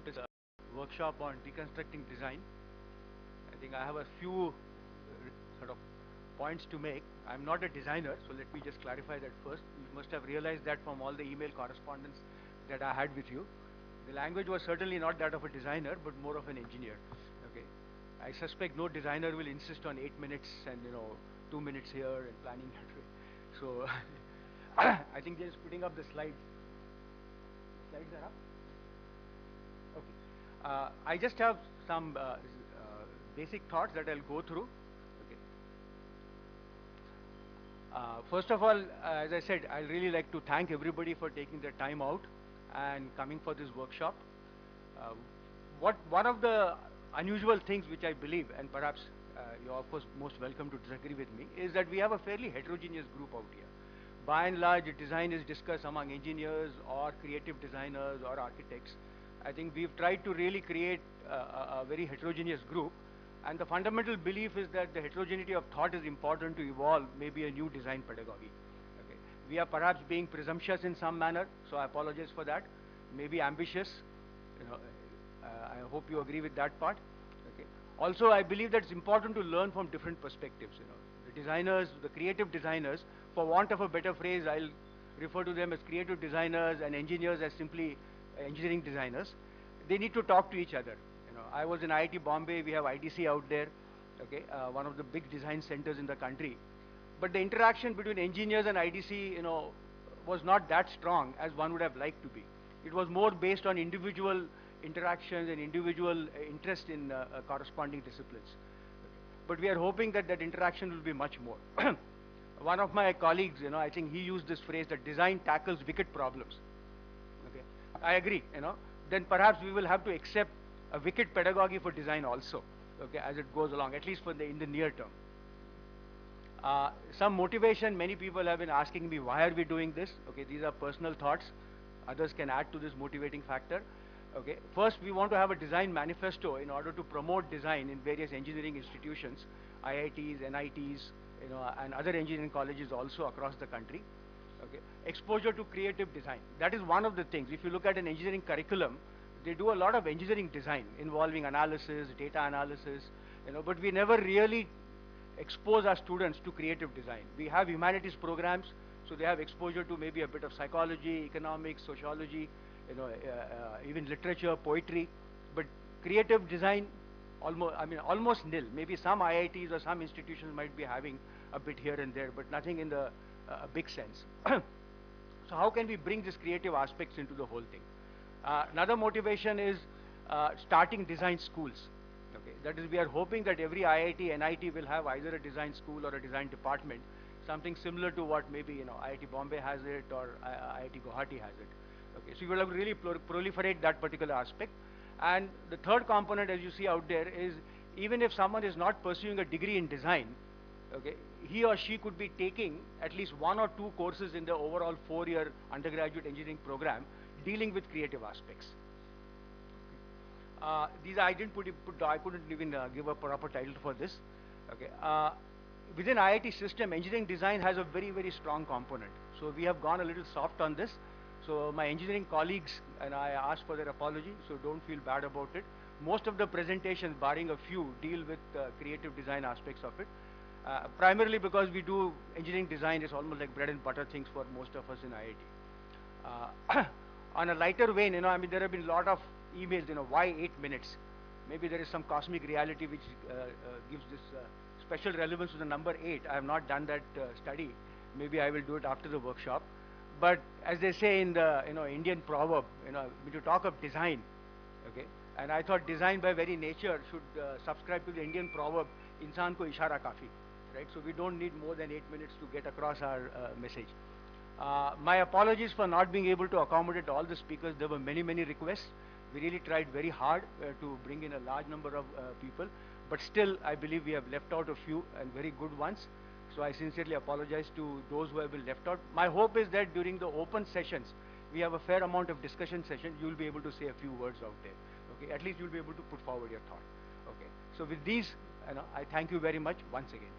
this workshop on deconstructing design. I think I have a few sort of points to make. I'm not a designer, so let me just clarify that first. You must have realized that from all the email correspondence that I had with you. The language was certainly not that of a designer, but more of an engineer. Okay. I suspect no designer will insist on 8 minutes and 2 minutes here and planning that way. So I think just putting up the slides. The slides are up. Okay. I just have some basic thoughts that I'll go through. Okay. First of all, as I said, I'd really like to thank everybody for taking their time out and coming for this workshop. Uh, one of the unusual things which I believe, and perhaps you're of course most welcome to disagree with me, is that we have a fairly heterogeneous group out here. By and large, design is discussed among engineers or creative designers or architects. I think we've tried to really create a very heterogeneous group, and the fundamental belief is that the heterogeneity of thought is important to evolve maybe a new design pedagogy. Okay. We are perhaps being presumptuous in some manner, so I apologize for that. Maybe ambitious. You know, I hope you agree with that part. Okay. Also, I believe that it's important to learn from different perspectives. The designers, the creative designers, for want of a better phrase, I'll refer to them as creative designers and engineers as simply engineering designers. They need to talk to each other. I was in IIT Bombay. We have IDC out there. Okay, one of the big design centers in the country. But the interaction between engineers and IDC, was not that strong as one would have liked to be. It was more based on individual interactions and individual interest in corresponding disciplines. Okay. But we are hoping that that interaction will be much more. One of my colleagues, I think he used this phrase that design tackles wicked problems. Okay, I agree. Then perhaps we will have to accept a wicked pedagogy for design also. Okay, as it goes along, at least in the near term. Some motivation, many people have been asking me, why are we doing this? Okay, these are personal thoughts. Others can add to this motivating factor. Okay, first we want to have a design manifesto in order to promote design in various engineering institutions, IITs, NITs, and other engineering colleges also across the country. Okay, exposure to creative design. That is one of the things. If you look at an engineering curriculum, they do a lot of engineering design involving analysis, data analysis, but we never really expose our students to creative design. We have humanities programs, so they have exposure to maybe a bit of psychology, economics, sociology, even literature, poetry, but creative design, almost nil. Maybe some IITs or some institutions might be having a bit here and there, but nothing in the big sense. So how can we bring these creative aspects into the whole thing? Another motivation is starting design schools. Okay, that is, we are hoping that every IIT, NIT will have either a design school or a design department, something similar to what maybe IIT Bombay has it or IIT Guwahati has it. Okay, so you will have to really proliferate that particular aspect. And the third component, as you see out there, is even if someone is not pursuing a degree in design, okay, he or she could be taking at least 1 or 2 courses in the overall 4-year undergraduate engineering program dealing with creative aspects. These I didn't I couldn't even give a proper title for this. Okay. Within IIT system, engineering design has a very, very strong component. So we have gone a little soft on this. So my engineering colleagues, and I ask for their apology, so don't feel bad about it. Most of the presentations, barring a few, deal with creative design aspects of it. Primarily because we do engineering design is almost like bread and butter things for most of us in IIT. On a lighter vein, there have been a lot of emails, why 8 minutes? Maybe there is some cosmic reality which gives this special relevance to the number 8. I have not done that study. Maybe I will do it after the workshop. But as they say in the Indian proverb, when you talk of design, okay, and I thought design by very nature should subscribe to the Indian proverb, "Insan ko ishara kafi," right? So we don't need more than 8 minutes to get across our message. My apologies for not being able to accommodate all the speakers. There were many, many requests. We really tried very hard to bring in a large number of people, but still I believe we have left out a few and very good ones. So I sincerely apologize to those who have been left out. My hope is that during the open sessions, we have a fair amount of discussion session. You will be able to say a few words out there. Okay, at least you'll be able to put forward your thought. Okay, so with these, I thank you very much once again.